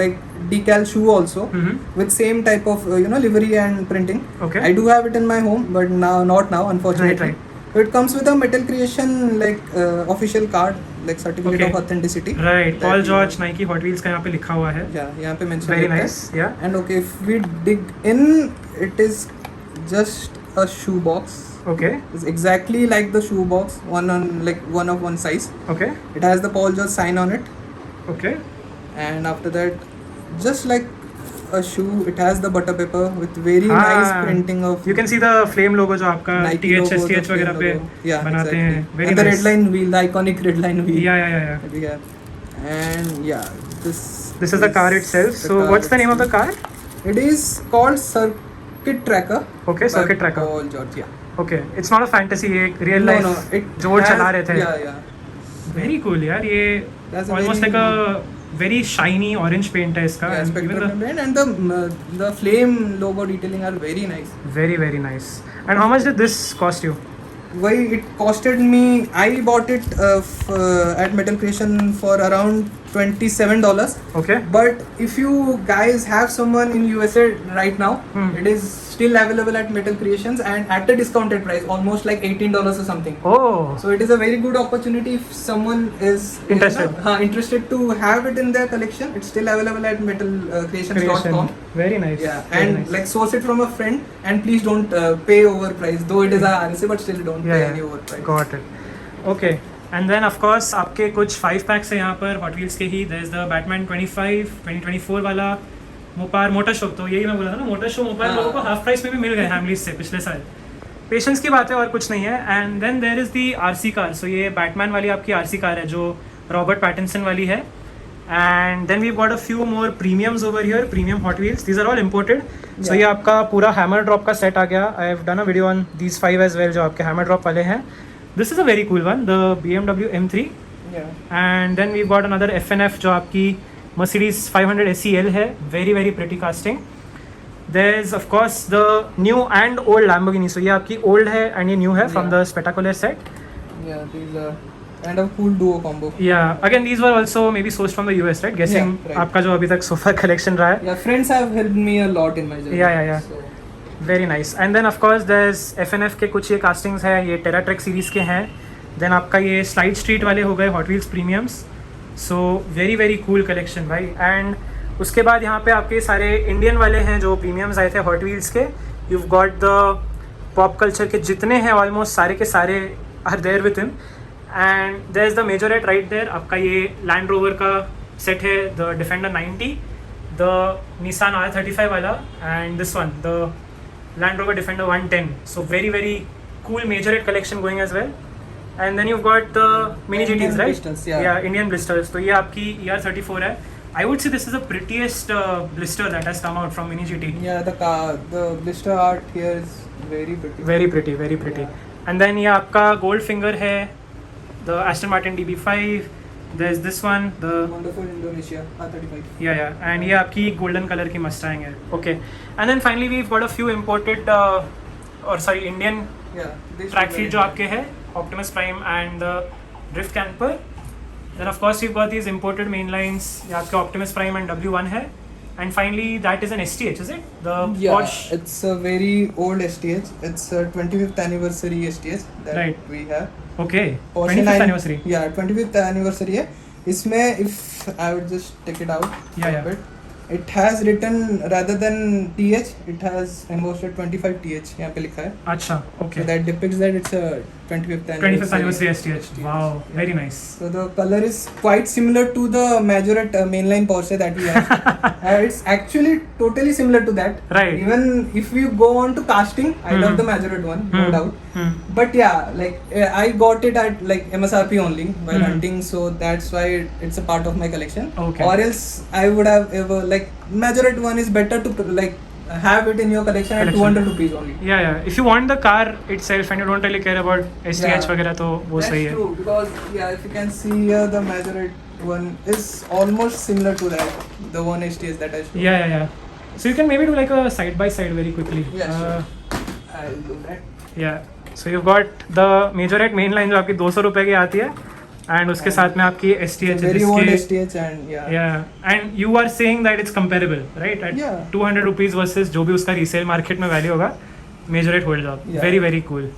like decal shoe also Mm-hmm. with same type of livery and printing. Okay. I do have it in my home, but now not now, unfortunately. Right, So it comes with a Metal Creation like official card, like certificate Okay. of authenticity. Right, That Paul you- George Nike hot wheels का यहाँ पे लिखा हुआ है. Yeah, यहाँ पे mention very रहता है. नाइस. या And okay, if we dig in, it is just a shoe box. Okay It's exactly like the shoe box, one of one size. Okay It has the Paul George sign on it, okay. and after that, just like a shoe, it has the butter paper with very हाँ, nice printing of you can see the flame logo जो आपका Nike TH logo, the STH flame वगैरह पे logo. Yeah, बनाते exactly. हैं. Very And the nice. red line wheel, the iconic red line wheel. या that we have. And yeah, this is the car itself. So what's the name of the car? It is called Circuit Tracker. Okay, by Circuit Tracker. Paul George. Yeah. Okay, it's not a fantasy, ये एक real No, life no, it जो वो has- चला रहे थे. Yeah. Very cool यार. ये That's a almost very- like a very shiny orange paint है इसका. Yeah, Spectre brand, and the flame logo detailing are very nice. Very nice. And how much did this cost you? Why it costed me? I bought it at Metal Creation for around $27. Okay. But if you guys have someone in USA right now, it is still available at Metal Creations and at a discounted price, almost like $18 or something. Oh, So it is a very good opportunity if someone is Interested. interested to have it in their collection. It's still available at metalcreations.com. Very nice. Yeah, and like source it from a friend, and please don't pay overprice. Though it is a RSA, but still don't pay any overprice. Got it. Okay. And then of course आपके कुछ 5 PACS है यहाँ पर hot Wheels के ही. There is the Batman 25 2024 वाला मोपार motor show. तो यही मैं बोला था ना, मोटर शो मोपार लोगों को हाफ प्राइस में भी मिल गए हैमलीज से पिछले साल. पेशेंस की बात है और कुछ नहीं है. And then there is the RC car. So ये बैटमैन वाली आपकी आरसी कार है जो रॉबर्ट पैटिंसन वाली है. And then we got a few more premiums over here, premium Hot Wheels. These are all imported. So ये आपका पूरा हैमर ड्रॉप का सेट आ गया. I have done a video on these 5 as well जो आपके हैमर ड्रॉप वाले हैं. This is a very cool one, the BMW M3. Yeah. And then we got another FNF जो आपकी Mercedes 500 SEL है. Very very pretty casting. There is of course the new and old Lamborghini. So ये आपकी old है and ये new है from the spectacular set. Yeah, these are kind of cool duo combo. Yeah, again these were also maybe sourced from the US, right? Guessing Yeah, right. आपका जो अभी तक sofa collection रहा है. Yeah, friends have helped me a lot in my journey. Yeah. So, very nice. And then of course there is FNF के कुछ ये castings है, ये टेरा ट्रेक सीरीज़ के हैं. देन आपका ये स्लाइड स्ट्रीट वाले हो गए hot wheels premiums. So very very cool collection भाई. एंड उसके बाद यहाँ पे आपके सारे इंडियन वाले हैं जो प्रीमियम्स आए थे हॉट व्हील्स के. You got the pop culture के जितने हैं ऑलमोस्ट सारे के सारे are there with him. And there is the Majorette right there. आपका ये लैंड रोवर का सेट है, the Defender 90, the Nissan R35 वाला, and this one the Land Rover Defender 110. So very cool majorette collection going as well. And then you've got the mini Indian GTs, right? blisters, yeah. Indian blisters. So ये आपकी ER34 है. I would say this is the prettiest blister that has come out from mini GT. yeah, the blister art here is very pretty. Very pretty. Yeah. And then ये आपका Goldfinger है, the Aston Martin DB5. There's this one, the Wonderful Indonesia R35. yeah. And ये आपकी golden color की Mustang है. Okay. And then finally we've got a few imported Indian Yeah, these track two feed very जो nice. आपके है Optimus Prime and drift camper. Then of course you got these imported main lines. ये आपके Optimus Prime and W1 है. And finally that is an STH, is it? The Yeah, Porsche. it's a very old STH. It's a 25th anniversary STH that Right. we have. Okay, Porsche 25th 9 anniversary. Yeah, 25th anniversary है. इसमें if I would just take it out Yeah. a bit, it has written rather than TH, it has embossed 25 TH यहाँ पे लिखा है. अच्छा, So okay. that depicts that it's a 25th 25th anniversary STH. Wow, very nice. So the color is quite similar to the Majorette mainline Porsche that we have. It's actually totally similar to that. Right. Even if you go on to casting, I love the Majorette one, no doubt. But yeah, like I got it at like MSRP only while hunting, so that's why it's a part of my collection. Okay. Or else I would have ever like Majorette one is better to like have it in your collection at 200 rupees only. Yeah. If you want the car itself and you don't really care about STH वगैरह तो वो That's सही है. true, because yeah, if you can see here, the Majorette one is almost similar to that, the one STS that I showed. Yeah. So you can maybe do like a side by side very quickly. Yeah, sure. I'll do that. Yeah. So you've got the Majorette mainline जो आपकी 200 रुपए की आती है, and उसके साथ में आपकी STH Very old जिसकी STH and yeah. Yeah, and you are saying that it's comparable, right? At Yeah. 200 rupees versus जो भी उसका resale market में value होगा, Majorette holds up. Yeah. Very cool.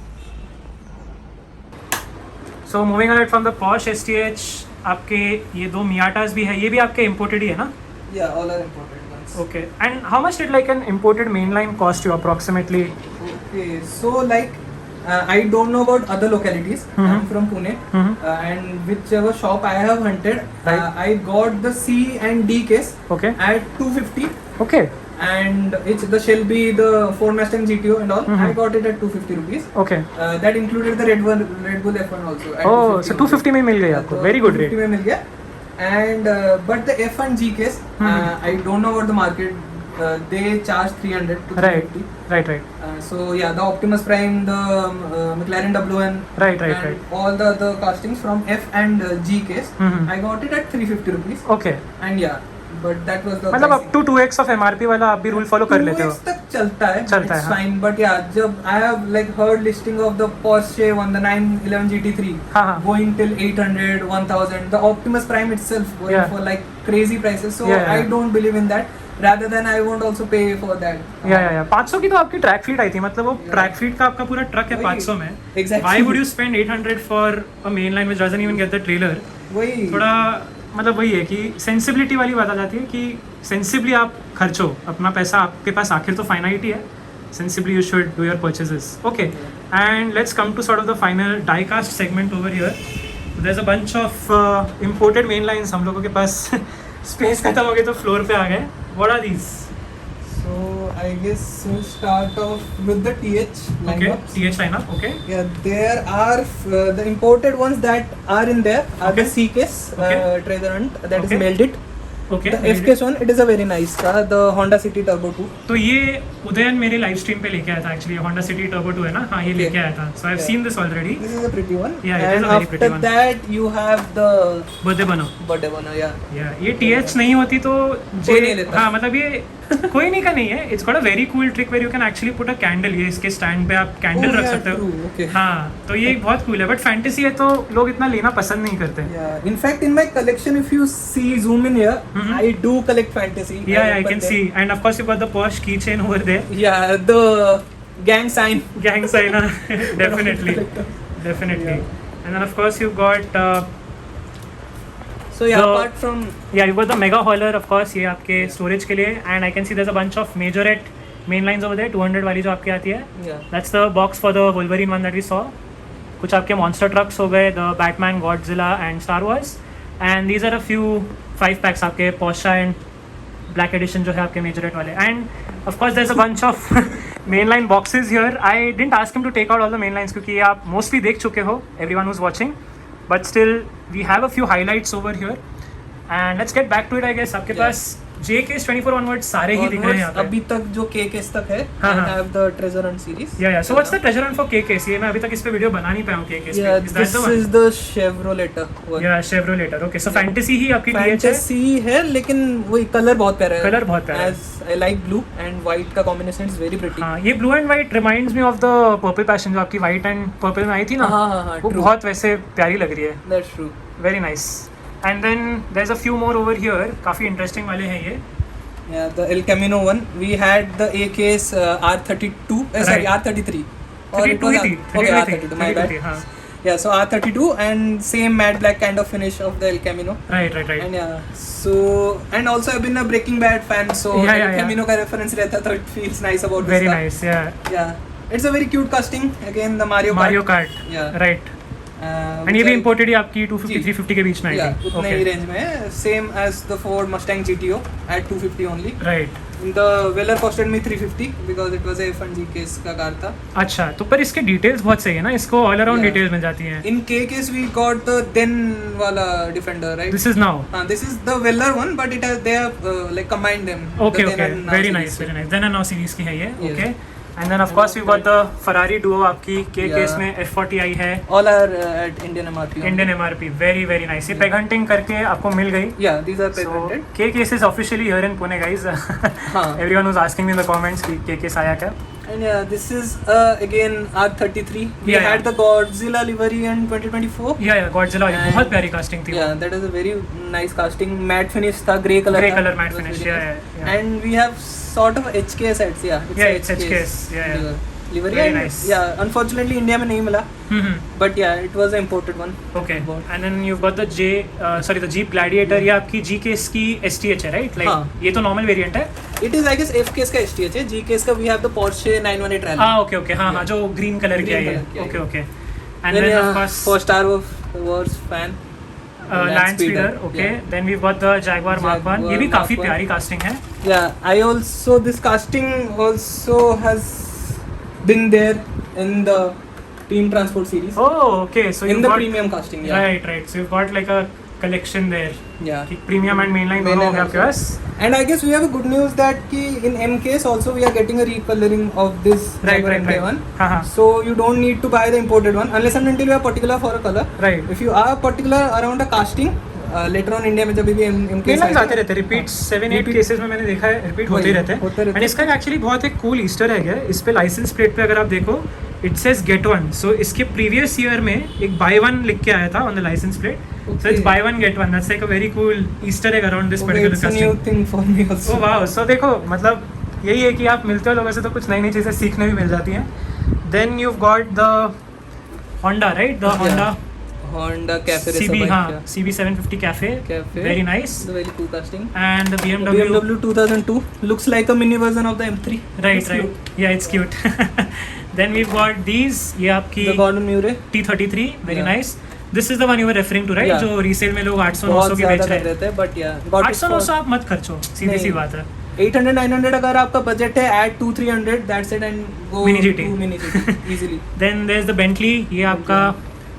So moving ahead from the Porsche STH, आपके ये दो Miatas भी है, ये भी आपके imported ही है ना? Yeah, all are imported ones. Okay. And how much did like an imported mainline cost you approximately? Okay, so like I don't know about other localities. I'm from Pune, and whichever shop I have hunted, Right. I got the C and D case Okay. at 250. Okay. And it's the Shelby, the Ford Mustang GTO and all. I got it at 250 rupees. Okay. That included the Red Bull F1 also. At Oh, so 250 में मिल गई आपको. तो Very good 250 rate. में मिल गया. And but the F1 G case, I don't know about the market. They charge 300 to 350. Right. So yeah, the Optimus Prime, the McLaren W1, Right. all the other castings from F and G case, Mhm. I got it at 350 rupees. Okay. And yeah, but that was the मतलब up to 2x of MRP वाला आप भी rule follow कर लेते हो. 2x तक चलता है, चलता है, it's हाँ. fine. But yeah, जब I have like heard listing of the Porsche one, the 911 GT3 हाँ. going till 800, 1000, the Optimus Prime itself going Yeah. for like crazy prices. So Yeah. I don't believe in that. Rather than I won't also pay for that. या 500 की तो आपकी track feet I थी, मतलब वो track feet का आपका पूरा ट्रक है वही, 500 में. exactly. Why would you spend 800 for a main line which doesn't even get the trailer? वही थोड़ा मतलब वही है कि सेंसिबिलिटी वाली बात आ जाती है कि सेंसिबली आप खर्चो अपना पैसा, आपके पास आखिर तो फाइनाइट ही है. Sensibly you should do your purchases. Okay, and let's come to sort of the final die-cast segment over here. There's a bunch of imported main lines. हम लोगों के पास स्पेस खत्म हो गई तो फ्लोर पे आ गए. What are these? So I guess we'll start off with the TH Okay, lineups. TH lineup. Okay. Yeah, there are the imported ones that are in there are Okay. the C case Okay. Treasure Hunt that Okay. is mailed it. Okay. The F case one, it is a very nice car, the Honda City Turbo 2. तो ये उदयन मेरे live stream पे लेके आया था actually. Honda City Turbo 2 है ना? हाँ, ये Okay. लेके आया था. So I've Yeah. seen this already. This is a pretty one. Yeah, it is and a very after pretty one. that you have the birthday बनो. birthday one, yeah. ये TH नहीं होती तो कोई नहीं लेता. हाँ मतलब ये कोई नहीं का नहीं है. It's got a very cool trick where you can actually put a candle. ये इसके स्टैंड पे आप कैंडल Oh, रख yeah, सकते हो. true. Okay. हाँ, तो ये बहुत कूल है. बट फैंटेसी है तो लोग इतना लेना पसंद नहीं करते. Yeah. In fact, in my collection, if you see zoom in here, I do collect fantasy. Yeah, I but can then- see. And of course you got the Porsche keychain over there. Yeah, the gang sign. Gang sign, definitely. And then of course you've got So yeah, The- apart from you've got the mega hauler of course, ये आपके storage के लिए. And I can see there's a bunch of Majorette main lines over there. 200 वाली जो आपकी आती है. yeah, That's the box for the Wolverine one that we saw. कुछ आपके monster trucks हो गए, the Batman, Godzilla and Star Wars. And these are a few 5 packs आपके Porsche and Black Edition जो है आपके Majorette वाले. And of course there's a bunch of mainline boxes here. I didn't ask him to take out all the main lines क्योंकि ये आप mostly देख चुके हो, everyone who's watching. But still we have a few highlights over here. And let's get back to it I guess. आपके Yeah. पास JKs 24 onwards सारे ही दिख रहे हैं यहाँ पे. अभी तक जो K case तक है, हाँ, I हाँ. have the Treasure Hunt series. Yeah. So what's the treasure hunt for KKs? ये मैं अभी तक इस पे वीडियो बना नहीं पाया हूँ KKs पे. Yeah, Is that this the one? is the Chevrolet one. Yeah, Chevrolet. Okay, so fantasy ही आपकी TH है. Fantasy है, लेकिन वही कलर बहुत प्यारा है. Colour बहुत प्यारा है. As I like blue and white का combination is very pretty. हाँ, ये blue and white reminds me of the purple passion जो आपकी white and purple में आई थी ना. हाँ, वो true. बहुत वैसे प्यारी लग रही है. That's true. Very nice. And then there's a few more over here. काफी interesting वाले हैं ये. Yeah, the El Camino one. We had the A case R32. Sorry, Right. R33. 32 ही थी. Okay, R32. My bad. हाँ. Yeah, so R32 and same matte black kind of finish of the El Camino. Right. And yeah, so and also I've been a Breaking Bad fan, so Yeah, El yeah. Camino का reference रहता तो it feels nice about this Very car. nice. Yeah. Yeah. It's a very cute casting. Again, the Mario Kart. Yeah. Right. And ये भी imported ही आपकी 250 350 के बीच में yeah, आई थी. उतने ही रेंज में है. Same as the Ford Mustang GTO at 250 only. Right. The Velar costed me 350 because it was a F1 G case का कार था. अच्छा, तो पर इसके डिटेल्स बहुत सही है ना, इसको ऑल अराउंड Yeah. डिटेल्स मिल जाती हैं. In K case we got the then वाला Defender, right? This is now. This is the Velar one, but it has they have like combined them. Okay The then okay, and now very series. Nice very nice. Then and now series की है ये. Yes. Okay. And then of course we got the Ferrari Duo आपकी के Yeah. Case में F40i है. All are at Indian MRP. only. Indian MRP. Very very nice. ये peg hunting करके आपको मिल गई. Yeah, these are So, patented. K case is officially here in Pune, guys. हाँ. Everyone was asking me in the comments कि K case आया क्या? And yeah, this is again R33. We Yeah, had yeah. the Godzilla livery in 2024. या Godzilla वाली And- बहुत प्यारी casting थी. Yeah, that is a very nice casting. Matte finish था, grey color. Grey था. Colour matte It was finish. very या nice. या. And we have sort of HK sets. Yeah, Yeah, a it's HKs. Yeah, yeah. Livery. Very and nice. Yeah, unfortunately India में नहीं मिला. But yeah, it was an imported one. Okay. Bought. And then you got the the Jeep Gladiator. ये आपकी G case की STH है, right? हाँ. Like ये तो नॉर्मल वेरिएंट है. It is I guess F case का STH है. G case का we have the Porsche 918 Rally. हाँ ओके ओके. हाँ हाँ, जो ग्रीन कलर की है Green ये. color की है. Okay okay. And Then then yeah, of course for Star Wars fan. Land speeder. Okay. Yeah. Then we got the Jaguar Mark 1. ये भी Jaguar काफी Mark 1. प्यारी कास्टिंग है. Yeah, I also this casting also has been there in the Team Transport series. Oh, okay. So you in the got premium casting, yeah. right. So you've got like a collection there. Yeah. Premium and mainline दोनों हो गया आपके पास. And I guess we have a good news that ki in M case also we are getting a recoloring of this Jaguar MK1. हाँ हाँ. So you don't need to buy the imported one unless and until you are particular for a color. Right. If you are particular around a casting, later on India में जब भी M case mainline आते रहते हैं. Repeat 7-8 Repeat. Cases में मैंने देखा है रिपीट होते ही रहते होते हैं. रहते एंड इसका एक्चुअली बहुत एक कूल ईस्टर एग है. इस पे लाइसेंस प्लेट पे अगर आप देखो इट सेज गेट वन. सो इसके प्रीवियस ईयर में एक बाय वन लिख के आया था on the license plate. So it's buy one get one. That's like a very cool Easter egg around this Okay, particular it's a new custom. thing for me also. Oh wow. So देखो मतलब यही है कि आप मिलते हो लोगों से तो कुछ नई नई चीज़ें सीखने भी मिल जाती हैं. Then you got the Honda, right? The Yeah. Honda Cafe CB, racer bike, हाँ, yeah. CB 750 Cafe. Cafe. Very nice. It's a very cool casting. And the The BMW. BMW 2002 looks like a mini version of the M3. Right, It's right. cute. Yeah, it's cute. Then we've got these. ये आपकी The Gordon Murray. T33. Very Yeah. nice. This is the one you were referring to, right? Yeah. जो resale में लोग 800-900 बहुत की बेच ज़्यादा रहे कर हैं. देते हैं, but yeah. got it 800-900 for आप मत खर्चो. सीधी सी नहीं. बात है. 800-900 अगर आपका बजट है add 200-300 that's it and go Mini GT. to Mini GT easily. Then there's the Bentley. ये आपका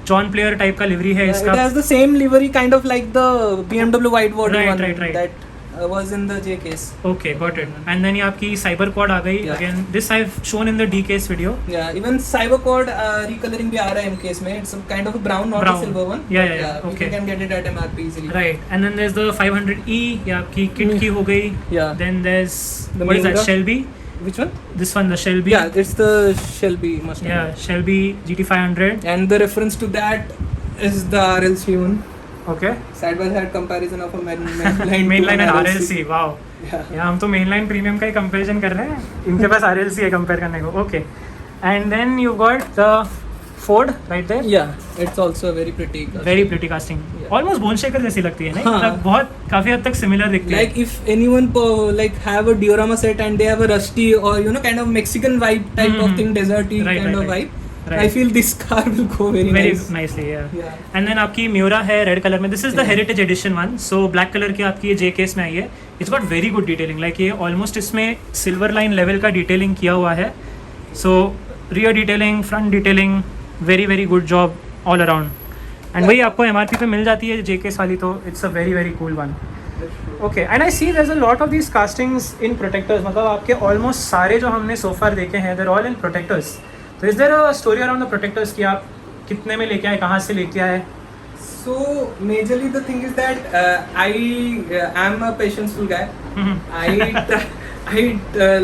जॉन प्लेयर टाइप का लिवरी है Yeah, इसका. it has the same livery kind of like the BMW wide body Right, one right. that was in the J case. Okay, got it. And then ये आपकी cyber quad आ गई. Yeah. Again, this I've shown in the D case video. Yeah, even Cyberquad recoloring भी आ रहा है M case में. It's a kind of a brown, not Brown. a silver one. Yeah, But yeah, okay. You can get it at MRP easily. Right. And then there's the 500e. ये आपकी kit की हो गई. Yeah. Then there's The what is that? Miura. Shelby. Which one? This one, the Shelby. Yeah, it's the Shelby Mustang. Yeah, Shelby GT500. And the reference to that is the RLC one. Okay. Side by side comparison of a mainline Mainline and RLC. Wow. Yeah. या हम तो mainline premium का ही comparison कर रहे हैं. इनके पास RLC है compare करने को. Okay. And then you got the Ford right there. Yeah, it's also a very pretty car. Very pretty casting. Yeah. Almost bone shaker जैसी लगती है नहीं? हाँ. मतलब बहुत काफी हद तक similar दिखती है. Like if anyone like have a diorama set and they have a rusty or you know kind of Mexican vibe type of thing, deserty Right, kind right, of right. vibe. Right. I feel this car will go very Very nice. nicely, yeah. Yeah. And then आपकी Miura है red colour में. This is the Yeah. Heritage edition one. So black colour की आपकी ये जे केस में आई है. It's got very good detailing. Like ये ऑलमोस्ट इसमें सिल्वर लाइन लेवल का डिटेलिंग किया हुआ है. So rear detailing, front detailing, very very good job all around. And वही आपको MRP पे मिल जाती है जे केस वाली. तो it's a very very cool one. Okay. And I see there is a lot of these castings in protectors. मतलब आपके almost सारे जो हमने सोफार देखे हैं देर ऑल इन प्रोटेक्टर्स. तो is there a story around the protectors कि आप कितने में लेके आए, कहाँ से लेके आए? So majorly the thing is that I am a patientful guy. I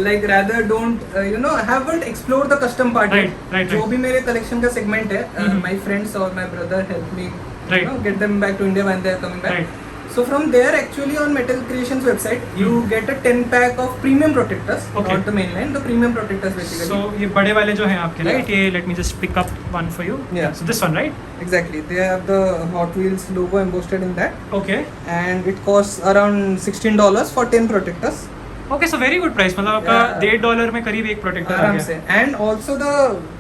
like rather don't you know haven't explored the custom part Right, yet. right, जो right. भी मेरे collection का segment है, my friends or my brother help me Right. you know get them back to India when they are coming back. Right. So from there actually on Metal Creations website you get a 10 pack of premium protectors, Okay. not the mainline, the premium protectors basically. So ये बड़े वाले जो हैं आपके, Yeah. Right? ये let me just pick up one for you. Yeah. So this one, right? Exactly, they have the Hot Wheels logo embossed in that. Okay. And it costs around $16 for 10 protectors. Okay so very good price, मतलब आपका Yeah. $1.5 में करीब एक protector आ आराम गया. से. And also the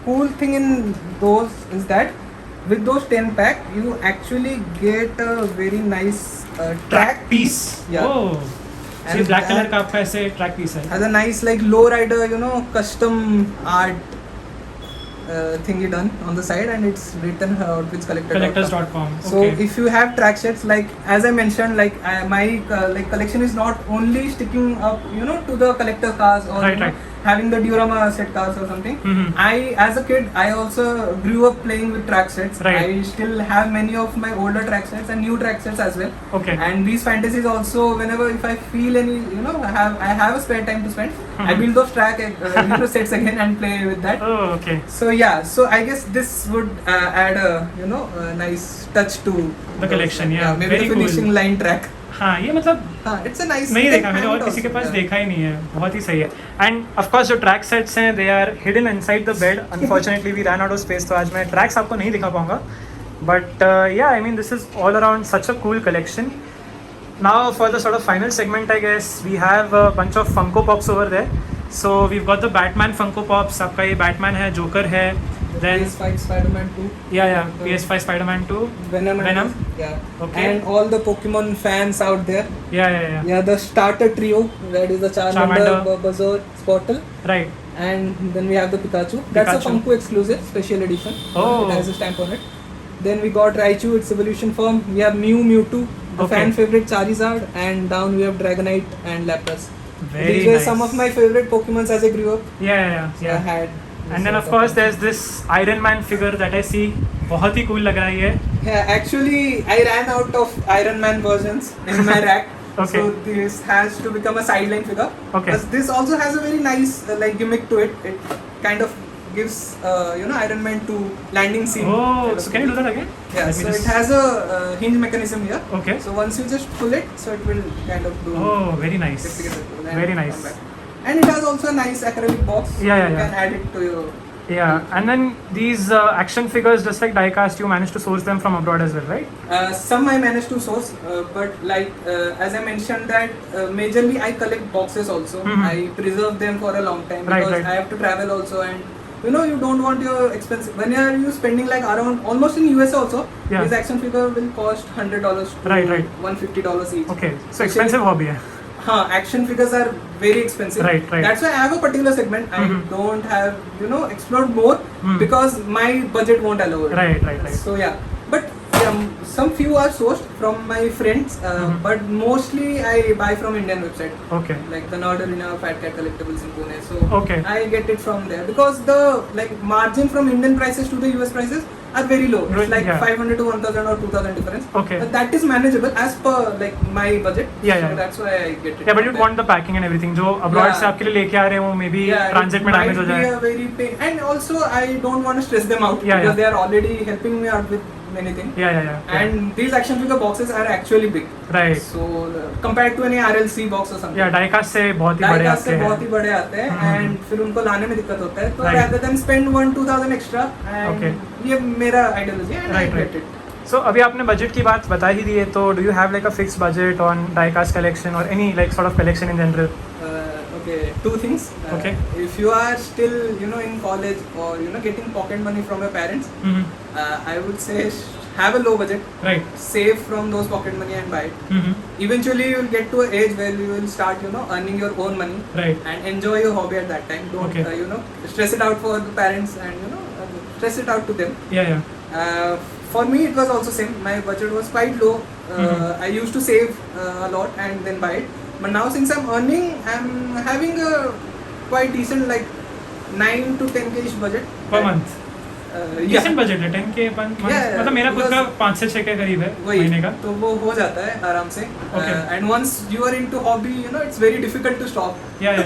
cool thing in those is that with those 10 pack you actually get a very nice track piece. Yeah. Oh, And black colour that का आपका ऐसे ट्रैक पीस है. has a nice like low rider, you know, custom art thingy done on the side, and it's written outfits collector. Collectors.com. So Okay. if you have track sets, like as I mentioned, like my like collection is not only sticking up, you know, to the collector cars or Right, you know, right. having the diorama set cars or something. Mhm. I, as a kid, I also grew up playing with track sets. Right. I still have many of my older track sets and new track sets as well. Okay. And these fantasies also, whenever if I feel any, you know, I have a spare time to spend, I Mhm. build those track you know, sets again and play with that. Oh, okay. So yeah, so I guess this would add a, you know, a nice touch to The collection, yeah. maybe Very the finishing cool. line track. हाँ, ये मतलब It's a nice. नहीं you देखा can मैंने hang और it किसी के also, पास yeah. देखा ही नहीं है. बहुत ही सही है. एंड ऑफ कोर्स जो ट्रैक सेट्स हैं they are hidden inside the bed. Unfortunately we run out of space, तो आज मैं ट्रैक्स आपको नहीं दिखा पाऊंगा. But yeah I mean this is all around such a cool collection. Now for the sort of final segment I guess we have a bunch of Funko Pops over there. So we got the Batman Funko Pops. आपका ये Batman है, joker है, then PS5 Spider-Man 2. yeah PS5 Spider-Man 2. Venom. Venom? Yeah. Okay. And all the Pokemon fans out there. Yeah. Yeah, the starter trio. That is the Charmander, Charmander. Bulbasaur, Squirtle. Right. And then we have the Pikachu. That's a Pikachu. Funko exclusive, special edition. Oh. It has a stamp on it. Then we got Raichu, its evolution form. We have Mew, Mewtwo, the Okay. fan favorite Charizard, and down we have Dragonite and Lapras. Very These were nice. some of my favorite Pokemons as I grew up. Yeah. So I had. And then of course there's this Iron Man figure that I see. बहुत ही cool लग रहा है ये. Yeah, actually, I ran out of Iron Man versions in my rack. Okay. So this has to become a sideline figure. Okay. But this also has a very nice like gimmick to it. It kind of gives you know, Iron Man 2 landing scene. Oh, kind of so can you do thing. that again? Yeah. Let me So just- it has a hinge mechanism here. Okay. So once you just pull it, so it will kind of do. Oh, very nice. get together and Very come nice. back. And it has also a nice acrylic box. Yeah, You yeah. can add it to your. Yeah, and then these action figures, just like diecast, you managed to source them from abroad as well, right? Some I managed to source, but like as I mentioned that majorly I collect boxes also. Mhm. I preserve them for a long time Right, because right. I have to travel also, and you know, you don't want your expensive. When you spending like around almost in US also, Yeah. this action figure will cost $100 to Right. $150 each. Okay, so expensive hobby है. Action figures are very expensive. Right. That's why I have a particular segment. Mhm. I don't have, you know, explored more Mm. because my budget won't allow it. Right. So yeah, but some few are sourced from my friends, Mhm. but mostly I buy from Indian website Okay. like the Nerd Arena, Fat Cat Collectibles in Pune. So Okay. I get it from there because the like margin from Indian prices to the US prices are very low. Right, It's like yeah. 500 to 1000 or 2000 difference. Okay. But that is manageable as per like my budget. Yeah. So that's why I get it. Yeah, but from you'd there. want the packing and everything. जो abroad Yeah. से आपके लिए लेके आ रहे हो, maybe Yeah, transit it में damage might हो be जाए. a very pain. And also I don't want to stress them out Yeah, because yeah. they are already helping me out with many things. Yeah. And these action figure boxes are actually big. Right. So compared to any RLC box or something. Yeah, diecast से बहुत ही बड़े Die-cast आते से हैं. बहुत ही बड़े आते हैं हम्म. and फिर उनको लाने में दिक्कत होता है तो Right. rather than spend 1-2,000 extra and Okay. ये मेरा ideology है and I Right. get it. So अभी आपने बजट की बात बता ही दी है, तो do you have like a fixed budget on diecast collection or any like sort of collection in general? Okay, two things. Okay. If you are still, you know, in college or you know getting pocket money from your parents, Mm-hmm. I would say have a low budget, Right. save from those pocket money and buy it. Mm-hmm. Eventually, you will get to an age where you will start, you know, earning your own money Right. and enjoy your hobby at that time. Don't, Okay. you know, stress it out for the parents and you know, stress it out to them. Yeah. For me, it was also same. My budget was quite low. Mhm. I used to save a lot and then buy it. But now, since I'm earning, I'm having a quite decent, like 9 to 10k ish budget. Per month. Yeah. Decent budget है 10K per month. Yeah, मतलब मेरा खुद का because- 5 से 6 के करीब है वही महीने का. तो वो हो जाता है आराम से. Okay. And once you are into hobby, you know, it's very difficult to stop. Yeah.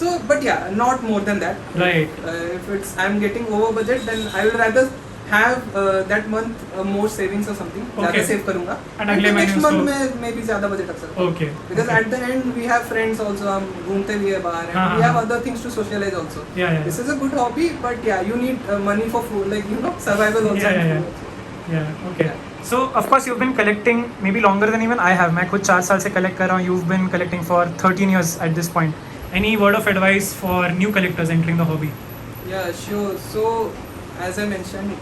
So, but yeah, not more than that. Right. If it's I'm getting over budget, then I will rather have that month more savings or something. Okay. ज़्यादा save करूँगा. And अगले next महीने month उसको- में भी ज़्यादा budget रख सकता हूँ. Okay. Because Okay. at the end we have friends also. हम घूमते भी है बाहर and हाँ, we हाँ, have हाँ. other things to socialize also. Yeah. This is a good hobby, but yeah, you need money for food, like you know, survival also. Yeah. and food. Yeah. Okay. So of course you've been collecting maybe longer than even I have. मैं खुद 4 साल से collect कर रहा हूँ. You've been collecting for 13 years at this point. Any word of advice for new collectors entering the hobby? Yeah, sure. So, as I mentioned,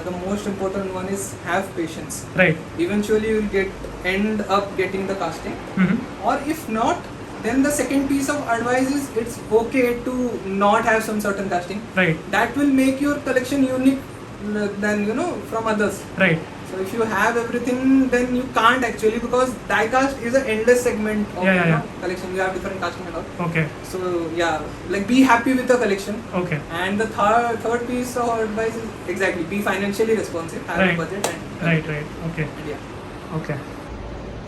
the most important one is have patience. Right. Eventually, you'll end up getting the casting. Mm-hmm. Or if not, then the second piece of advice is it's okay to not have some certain casting. Right. That will make your collection unique than from others. Right. So if you have everything, then you can't actually, because die cast is an endless segment of collection. You have different casting and all. Okay. So yeah, like be happy with the collection. Okay. And the third piece of advice is exactly be financially responsive. Have a budget and right. Okay. And yeah. Okay.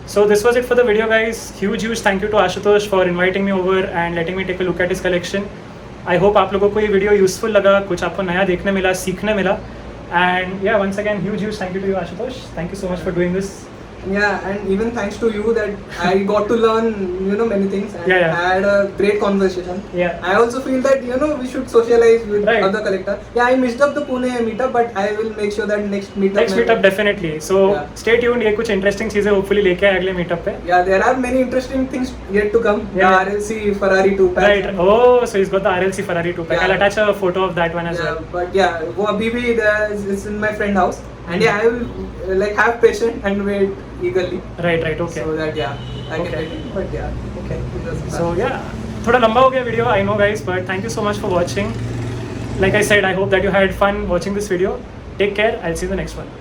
So this was it for the video, guys. Huge thank you to Ashutosh for inviting me over and letting me take a look at his collection. I hope आप लोगों को ये video useful लगा, कुछ आपको नया देखने मिला, सीखने मिला. And yeah, once again, huge thank you to you, Ashutosh. Thank you so much for doing this. Yeah, and even thanks to you that I got to learn, many things and had a great conversation. Yeah. I also feel that, we should socialize with other collectors. Yeah, I missed up the Pune meetup, but I will make sure that next meetup definitely. So stay tuned. ये कुछ interesting चीजें hopefully लेके आए अगले meetup पे. Yeah, there are many interesting things yet to come. Yeah. The RLC Ferrari 2 pack. Right. Oh, so he's got the RLC Ferrari 2 pack. Yeah. I'll attach a photo of that one as well. But yeah, वो अभी भी it's in my friend house. And yeah, I will have patience and wait eagerly. Right. Okay. So that I can get it. But yeah. Okay. So yeah, थोड़ा लंबा हो गया video, I know guys, but thank you so much for watching. Like I said, I hope that you had fun watching this video. Take care. I'll see you in the next one.